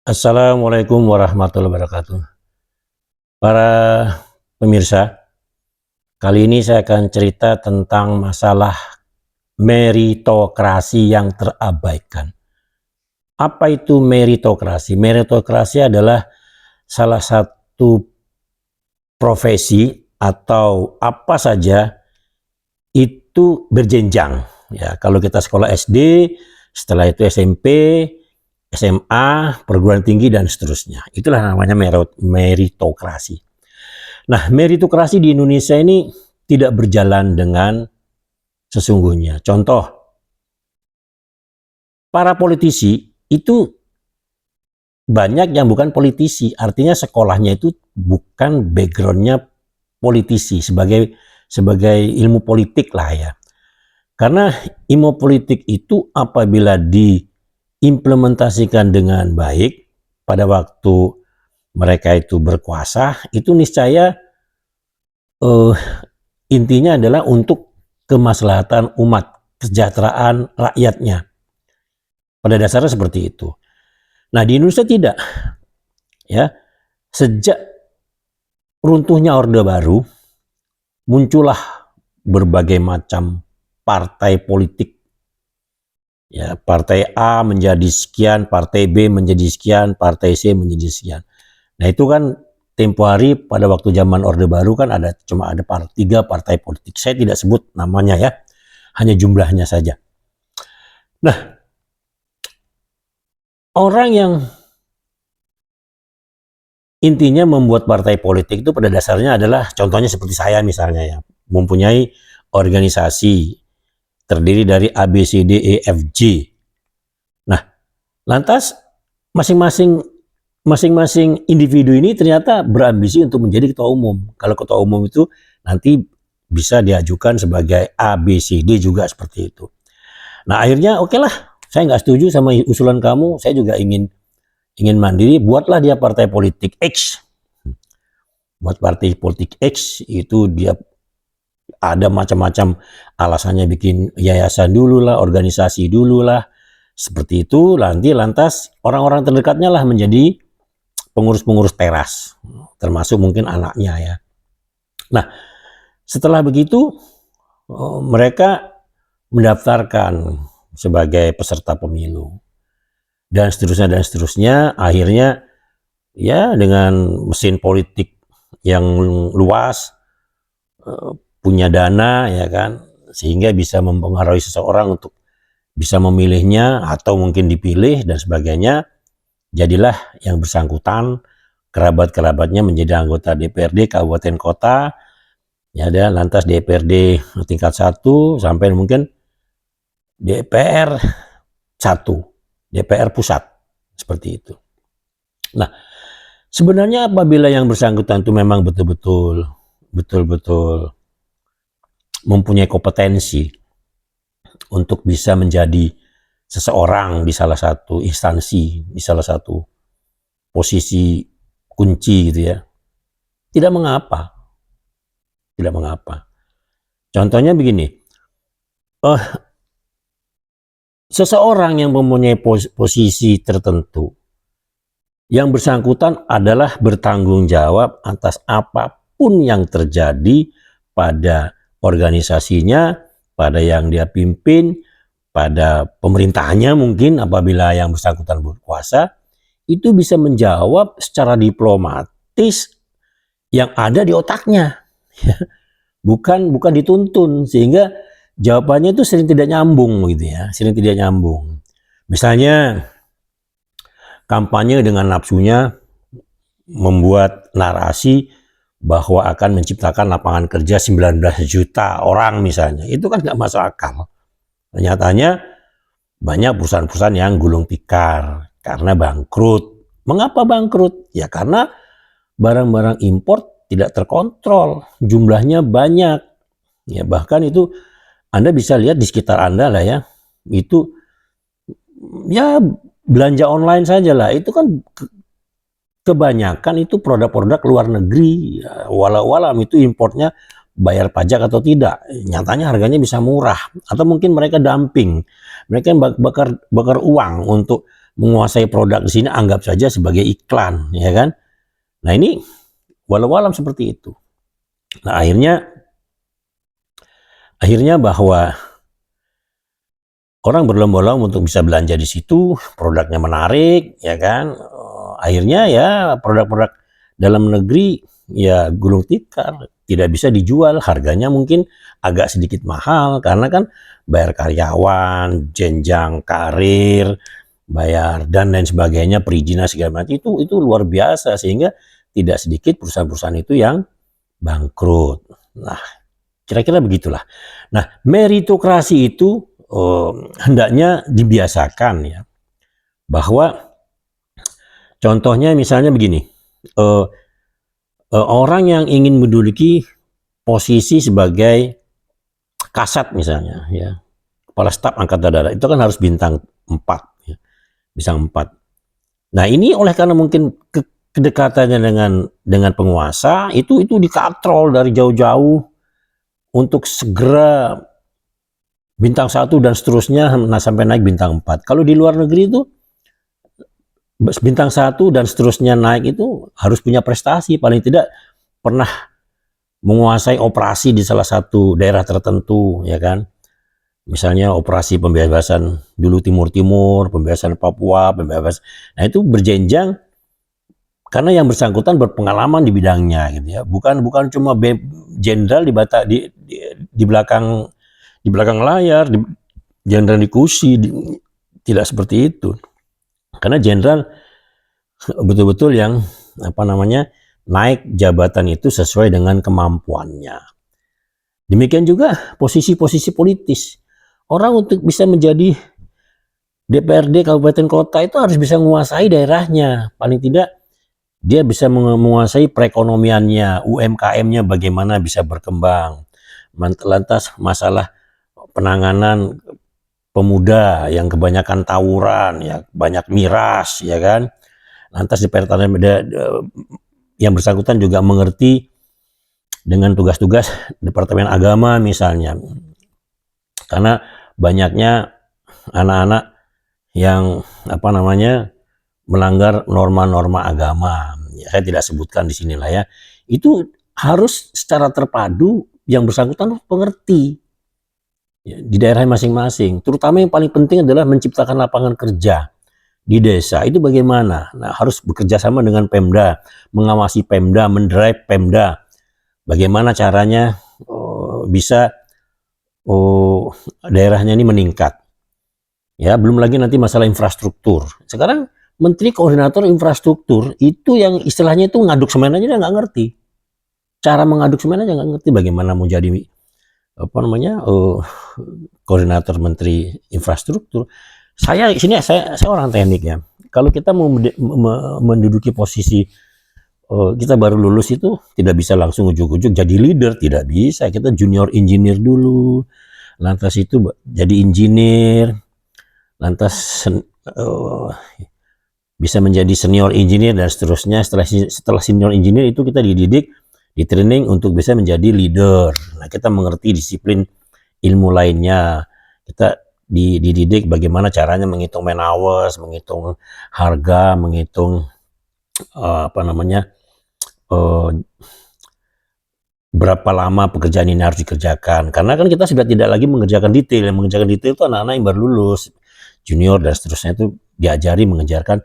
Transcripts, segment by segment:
Assalamualaikum warahmatullahi wabarakatuh. Para pemirsa, kali ini saya akan cerita tentang masalah meritokrasi yang terabaikan. Apa itu meritokrasi? Meritokrasi adalah salah satu profesi atau apa saja itu berjenjang. Ya, kalau kita sekolah SD, setelah itu SMP, SMA, perguruan tinggi, dan seterusnya. Itulah namanya meritokrasi. Nah, meritokrasi di Indonesia ini tidak berjalan dengan sesungguhnya. Contoh, para politisi itu banyak yang bukan politisi, artinya sekolahnya itu bukan backgroundnya politisi, sebagai ilmu politik lah ya. Karena ilmu politik itu apabila diimplementasikan dengan baik pada waktu mereka itu berkuasa, itu niscaya intinya adalah untuk kemaslahatan umat, kesejahteraan rakyatnya. Pada dasarnya seperti itu. Nah, di Indonesia tidak. Ya, sejak runtuhnya Orde Baru, muncullah berbagai macam partai politik. Ya, partai A menjadi sekian, partai B menjadi sekian, partai C menjadi sekian. Nah, itu kan tempo hari pada waktu zaman Orde Baru kan cuma ada 3 partai politik. Saya tidak sebut namanya ya, hanya jumlahnya saja. Nah, orang yang intinya membuat partai politik itu pada dasarnya adalah, contohnya seperti saya misalnya ya, mempunyai organisasi terdiri dari A, B, C, D, E, F, G. Nah, lantas masing-masing individu ini ternyata berambisi untuk menjadi ketua umum. Kalau ketua umum itu nanti bisa diajukan sebagai A, B, C, D juga seperti itu. Nah, akhirnya oke lah, saya nggak setuju sama usulan kamu, saya juga ingin mandiri, buatlah dia partai politik X. Buat partai politik X itu dia ada macam-macam alasannya, bikin yayasan dulu lah, organisasi dulu lah. Seperti itu, nanti lantas orang-orang terdekatnya lah menjadi pengurus-pengurus teras, termasuk mungkin anaknya ya. Nah, setelah begitu mereka mendaftarkan sebagai peserta pemilu dan seterusnya. Akhirnya ya dengan mesin politik yang luas, punya dana ya kan, sehingga bisa mempengaruhi seseorang untuk bisa memilihnya atau mungkin dipilih dan sebagainya. Jadilah yang bersangkutan, kerabat-kerabatnya menjadi anggota DPRD kabupaten kota, ya, dan lantas DPRD tingkat 1 sampai mungkin DPR 1, DPR pusat, seperti itu. Nah, sebenarnya apabila yang bersangkutan itu memang betul-betul mempunyai kompetensi untuk bisa menjadi seseorang di salah satu instansi, di salah satu posisi kunci gitu ya, tidak mengapa. Contohnya begini, seseorang yang mempunyai posisi tertentu, yang bersangkutan adalah bertanggung jawab atas apapun yang terjadi pada organisasinya, pada yang dia pimpin, pada pemerintahnya mungkin apabila yang bersangkutan berkuasa, itu bisa menjawab secara diplomatis yang ada di otaknya. bukan dituntun, sehingga jawabannya itu sering tidak nyambung gitu ya, Misalnya kampanye dengan nafsunya membuat narasi bahwa akan menciptakan lapangan kerja 19 juta orang misalnya. Itu kan nggak masuk akal. Nyatanya banyak perusahaan-perusahaan yang gulung tikar karena bangkrut. Mengapa bangkrut? Ya karena barang-barang impor tidak terkontrol, jumlahnya banyak. Ya bahkan itu Anda bisa lihat di sekitar Anda lah ya. Itu ya belanja online saja lah. Itu kan kebanyakan itu produk-produk luar negeri, walau itu importnya bayar pajak atau tidak, nyatanya harganya bisa murah, atau mungkin mereka dumping, mereka bakar uang untuk menguasai produk di sini anggap saja sebagai iklan, ya kan? Nah ini walau alam seperti itu. Nah akhirnya bahwa orang berlomba-lomba untuk bisa belanja di situ, produknya menarik, ya kan? Akhirnya ya produk-produk dalam negeri ya gulung tikar, tidak bisa dijual, harganya mungkin agak sedikit mahal karena kan bayar karyawan, jenjang karir, bayar dan lain sebagainya, perizinan segala macam itu luar biasa sehingga tidak sedikit perusahaan-perusahaan itu yang bangkrut. Nah, kira-kira begitulah. Nah, meritokrasi itu hendaknya dibiasakan ya, bahwa contohnya misalnya begini, orang yang ingin menduduki posisi sebagai kasat misalnya, ya, kepala staf angkatan darat itu kan harus bintang 4, ya, bintang 4. Nah ini oleh karena mungkin kedekatannya dengan penguasa itu dikatrol dari jauh-jauh untuk segera bintang 1 dan seterusnya sampai naik bintang 4. Kalau di luar negeri itu bintang 1 dan seterusnya naik itu harus punya prestasi, paling tidak pernah menguasai operasi di salah satu daerah tertentu, ya kan? Misalnya operasi pembebasan dulu Timur, pembebasan Papua, pembebasan. Nah itu berjenjang karena yang bersangkutan berpengalaman di bidangnya gitu ya. Bukan cuma jenderal di belakang layar, jenderal di kursi, tidak seperti itu. Karena jenderal betul-betul yang naik jabatan itu sesuai dengan kemampuannya. Demikian juga posisi-posisi politis. Orang untuk bisa menjadi DPRD kabupaten kota itu harus bisa menguasai daerahnya. Paling tidak dia bisa menguasai perekonomiannya, UMKM-nya bagaimana bisa berkembang. Lantas masalah penanganan pemuda yang kebanyakan tawuran, ya banyak miras, ya kan. Lantas di pertanian yang bersangkutan juga mengerti dengan tugas-tugas Departemen Agama misalnya, karena banyaknya anak-anak yang melanggar norma-norma agama. Ya, saya tidak sebutkan di sinilah ya. Itu harus secara terpadu yang bersangkutan mengerti ya, di daerah masing-masing. Terutama yang paling penting adalah menciptakan lapangan kerja di desa itu bagaimana? Nah, harus bekerja sama dengan Pemda, mengawasi Pemda, mendrive Pemda. Bagaimana caranya bisa daerahnya ini meningkat. Ya, belum lagi nanti masalah infrastruktur. Sekarang Menteri Koordinator Infrastruktur itu yang istilahnya itu ngaduk semen aja dia nggak ngerti. Cara mengaduk semen aja nggak ngerti bagaimana mau jadi koordinator Menteri Infrastruktur. Saya orang teknik ya. Kalau kita mau menduduki posisi kita baru lulus itu tidak bisa langsung ujuk-ujuk jadi leader, tidak bisa. Kita junior engineer dulu, lantas itu jadi engineer, lantas bisa menjadi senior engineer dan seterusnya. Setelah senior engineer itu kita dididik, di training untuk bisa menjadi leader. Nah, kita mengerti disiplin ilmu lainnya. Kita dididik bagaimana caranya menghitung man hours, menghitung harga, menghitung berapa lama pekerjaan ini harus dikerjakan. Karena kan kita sudah tidak lagi mengerjakan detail. Yang mengerjakan detail itu anak-anak yang baru lulus, junior dan seterusnya itu diajari mengerjakan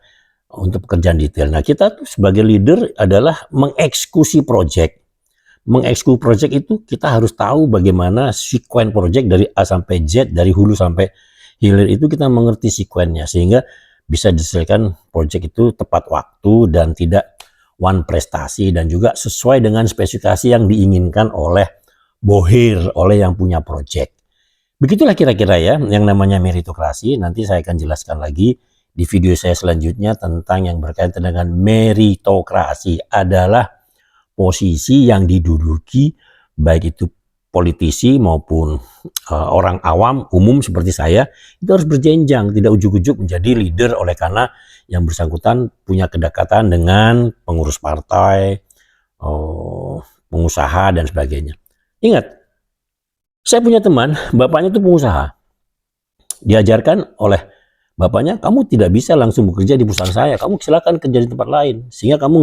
untuk pekerjaan detail. Nah, kita tuh sebagai leader adalah mengeksekusi project. Mengeksekusi project itu kita harus tahu bagaimana sekuen project dari A sampai Z, dari hulu sampai hilir itu kita mengerti sekuennya sehingga bisa diselesaikan project itu tepat waktu dan tidak one prestasi dan juga sesuai dengan spesifikasi yang diinginkan oleh bohir, oleh yang punya project. Begitulah kira-kira ya yang namanya meritokrasi. Nanti saya akan jelaskan lagi di video saya selanjutnya tentang yang berkaitan dengan meritokrasi adalah posisi yang diduduki baik itu politisi maupun orang awam umum seperti saya itu harus berjenjang, tidak ujuk-ujuk menjadi leader oleh karena yang bersangkutan punya kedekatan dengan pengurus partai, pengusaha dan sebagainya. Ingat, saya punya teman, bapaknya itu pengusaha. Diajarkan oleh bapaknya, kamu tidak bisa langsung bekerja di perusahaan saya, kamu silakan kerja di tempat lain, sehingga kamu